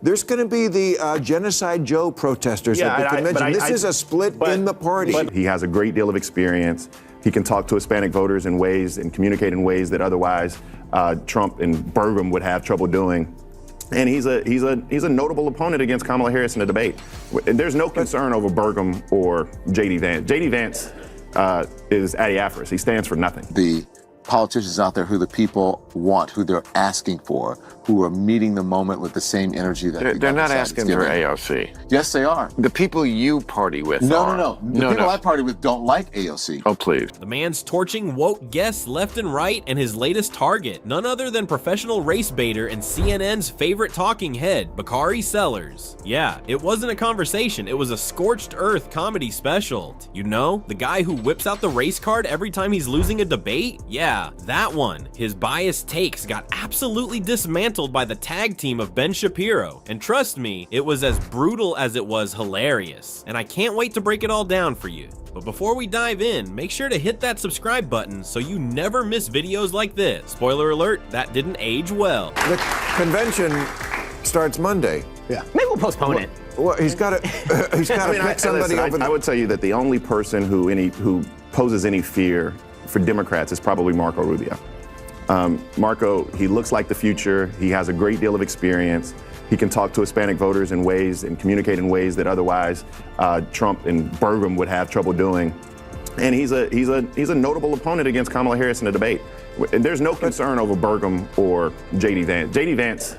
There's going to be the Genocide Joe protesters at the convention. This is a split in the party. But he has a great deal of experience. He can talk to Hispanic voters in ways and communicate in ways that otherwise Trump and Burgum would have trouble doing. And he's a notable opponent against Kamala Harris in the debate. And there's no concern over Burgum or J.D. Vance. J.D. Vance is adiaphorous. He stands for nothing. The politicians out there who the people want, who they're asking for, who are meeting the moment with the same energy that they're not asking for AOC. Yes, they are. The people you party with are. No. The people I party with don't like AOC. Oh, please. The man's torching woke guests left and right, and his latest target, none other than professional race baiter and CNN's favorite talking head, Bakari Sellers. Yeah, it wasn't a conversation, it was a scorched earth comedy special. You know, the guy who whips out the race card every time he's losing a debate? Yeah, that one. His biased takes got absolutely dismantled by the tag team of Ben Shapiro. And trust me, it was as brutal as it was hilarious. And I can't wait to break it all down for you. But before we dive in, make sure to hit that subscribe button so you never miss videos like this. Spoiler alert, that didn't age well. The convention starts Monday. Yeah. Maybe we'll postpone it. Well, he's got to pick somebody over. I would tell you that the only person who poses any fear for Democrats is probably Marco Rubio. Marco, he looks like the future. He has a great deal of experience. He can talk to Hispanic voters in ways and communicate in ways that otherwise Trump and Burgum would have trouble doing. And he's a notable opponent against Kamala Harris in the debate. And there's no concern over Burgum or J.D. Vance. J.D. Vance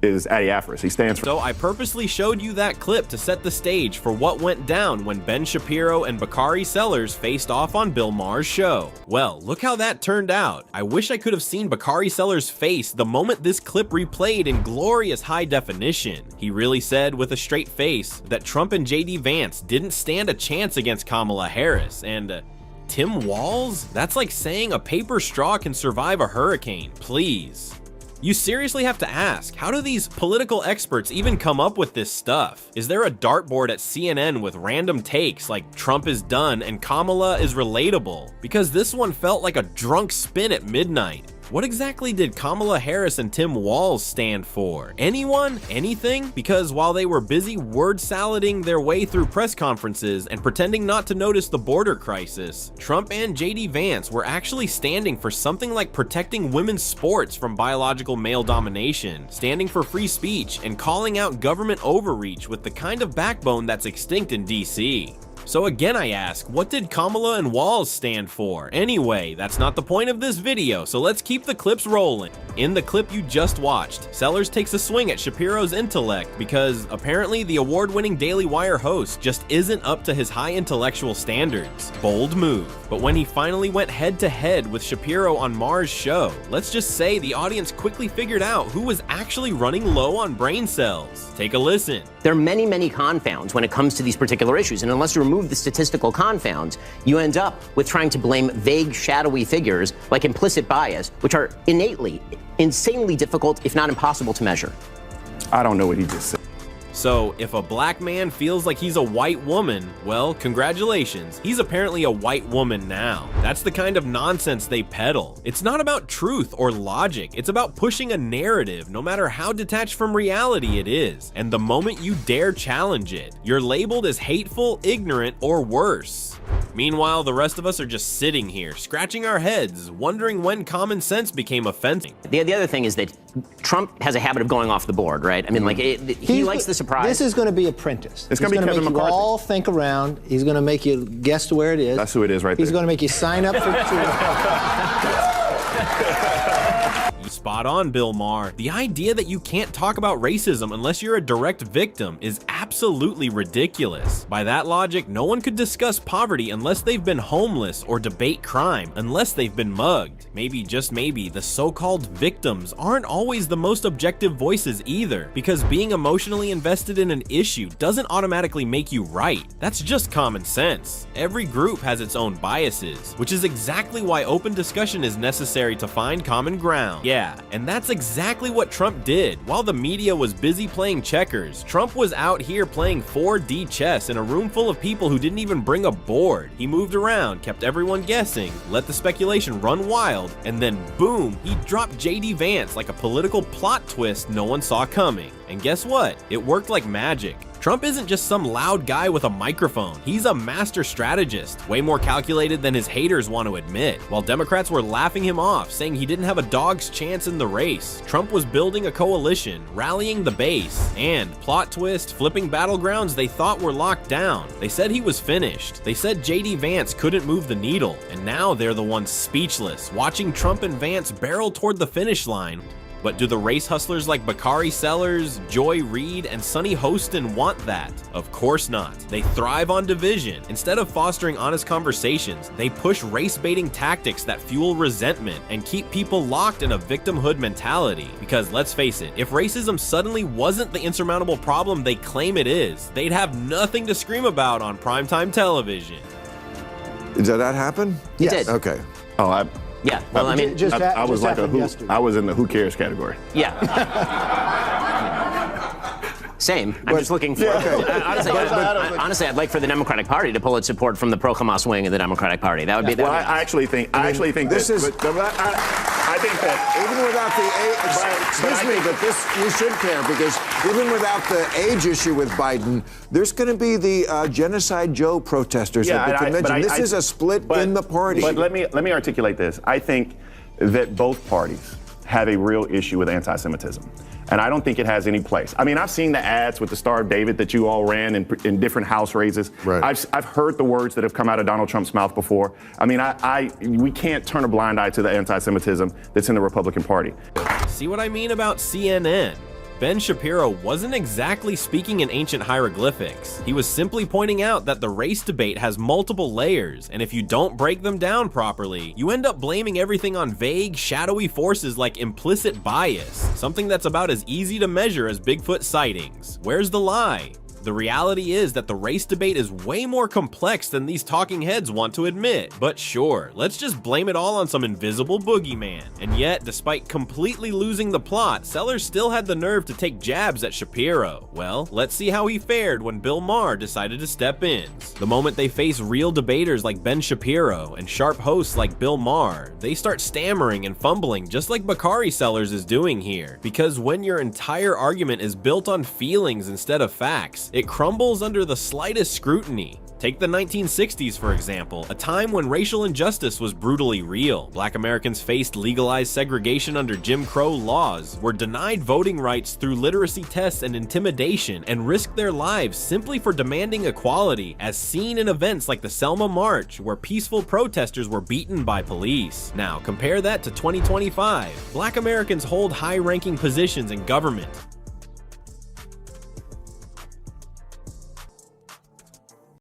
is adiaphorous. He stands for. So I purposely showed you that clip to set the stage for what went down when Ben Shapiro and Bakari Sellers faced off on Bill Maher's show. Well, look how that turned out. I wish I could have seen Bakari Sellers' face the moment this clip replayed in glorious high definition. He really said with a straight face that Trump and J.D. Vance didn't stand a chance against Kamala Harris, and Tim Walz? That's like saying a paper straw can survive a hurricane, please. You seriously have to ask, how do these political experts even come up with this stuff? Is there a dartboard at CNN with random takes like Trump is done and Kamala is relatable? Because this one felt like a drunk spin at midnight. What exactly did Kamala Harris and Tim Walz stand for? Anyone? Anything? Because while they were busy word salading their way through press conferences and pretending not to notice the border crisis, Trump and J.D. Vance were actually standing for something like protecting women's sports from biological male domination, standing for free speech, and calling out government overreach with the kind of backbone that's extinct in D.C. So again I ask, what did Kamala and Walz stand for? Anyway, that's not the point of this video, so let's keep the clips rolling. In the clip you just watched, Sellers takes a swing at Shapiro's intellect because apparently the award-winning Daily Wire host just isn't up to his high intellectual standards. Bold move. But when he finally went head-to-head with Shapiro on Maher's show, let's just say the audience quickly figured out who was actually running low on brain cells. Take a listen. There are many, many confounds when it comes to these particular issues, and unless you remove the statistical confounds, you end up with trying to blame vague, shadowy figures like implicit bias, which are innately, insanely difficult, if not impossible, to measure. I don't know what he just said. So, if a black man feels like he's a white woman, well, congratulations, he's apparently a white woman now. That's the kind of nonsense they peddle. It's not about truth or logic, it's about pushing a narrative, no matter how detached from reality it is. And the moment you dare challenge it, you're labeled as hateful, ignorant, or worse. Meanwhile, the rest of us are just sitting here, scratching our heads, wondering when common sense became offensive. The other thing is that Trump has a habit of going off the board, right? I mean, like, he likes the surprise. This is going to be Apprentice. It's going to be Kevin McCarthy. He's going to make you all think around. He's going to make you guess where it is. That's who it is right there. He's going to make you sign up for Spot on, Bill Maher. The idea that you can't talk about racism unless you're a direct victim is absolutely ridiculous. By that logic, no one could discuss poverty unless they've been homeless or debate crime unless they've been mugged. Maybe, just maybe, the so-called victims aren't always the most objective voices either, because being emotionally invested in an issue doesn't automatically make you right. That's just common sense. Every group has its own biases, which is exactly why open discussion is necessary to find common ground. Yeah, Yeah, and that's exactly what Trump did. While the media was busy playing checkers, Trump was out here playing 4D chess in a room full of people who didn't even bring a board. He moved around, kept everyone guessing, let the speculation run wild, and then boom, he dropped J.D. Vance like a political plot twist no one saw coming. And guess what? It worked like magic. Trump isn't just some loud guy with a microphone. He's a master strategist, way more calculated than his haters want to admit. While Democrats were laughing him off, saying he didn't have a dog's chance in the race, Trump was building a coalition, rallying the base, and, plot twist, flipping battlegrounds they thought were locked down. They said he was finished. They said J.D. Vance couldn't move the needle, and now they're the ones speechless, watching Trump and Vance barrel toward the finish line. But do the race hustlers like Bakari Sellers, Joy Reid, and Sonny Hostin want that? Of course not. They thrive on division. Instead of fostering honest conversations, they push race-baiting tactics that fuel resentment and keep people locked in a victimhood mentality. Because let's face it, if racism suddenly wasn't the insurmountable problem they claim it is, they'd have nothing to scream about on primetime television. Did that happen? It did. Okay. Oh, Yeah, well, I mean, I was like I was in the who cares category. yeah. Same. I'm just looking for. Honestly, I'd like for the Democratic Party to pull its support from the pro-Hamas wing of the Democratic Party. That would be. Well, I actually think this is. I think that even without the age, excuse me, but this you should care, because even without the age issue with Biden, there's going to be the Genocide Joe protesters at the convention. This is a split in the party. But let me articulate this. I think that both parties have a real issue with anti-Semitism. And I don't think it has any place. I mean, I've seen the ads with the Star of David that you all ran in different House races. Right. I've heard the words that have come out of Donald Trump's mouth before. I mean, we can't turn a blind eye to the anti-Semitism that's in the Republican Party. See what I mean about CNN? Ben Shapiro wasn't exactly speaking in ancient hieroglyphics. He was simply pointing out that the race debate has multiple layers, and if you don't break them down properly, you end up blaming everything on vague, shadowy forces like implicit bias, something that's about as easy to measure as Bigfoot sightings. Where's the lie? The reality is that the race debate is way more complex than these talking heads want to admit. But sure, let's just blame it all on some invisible boogeyman. And yet, despite completely losing the plot, Sellers still had the nerve to take jabs at Shapiro. Well, let's see how he fared when Bill Maher decided to step in. The moment they face real debaters like Ben Shapiro and sharp hosts like Bill Maher, they start stammering and fumbling just like Bakari Sellers is doing here. Because when your entire argument is built on feelings instead of facts, it crumbles under the slightest scrutiny. Take the 1960s, for example, a time when racial injustice was brutally real. Black Americans faced legalized segregation under Jim Crow laws, were denied voting rights through literacy tests and intimidation, and risked their lives simply for demanding equality, as seen in events like the Selma March, where peaceful protesters were beaten by police. Now, compare that to 2025. Black Americans hold high-ranking positions in government,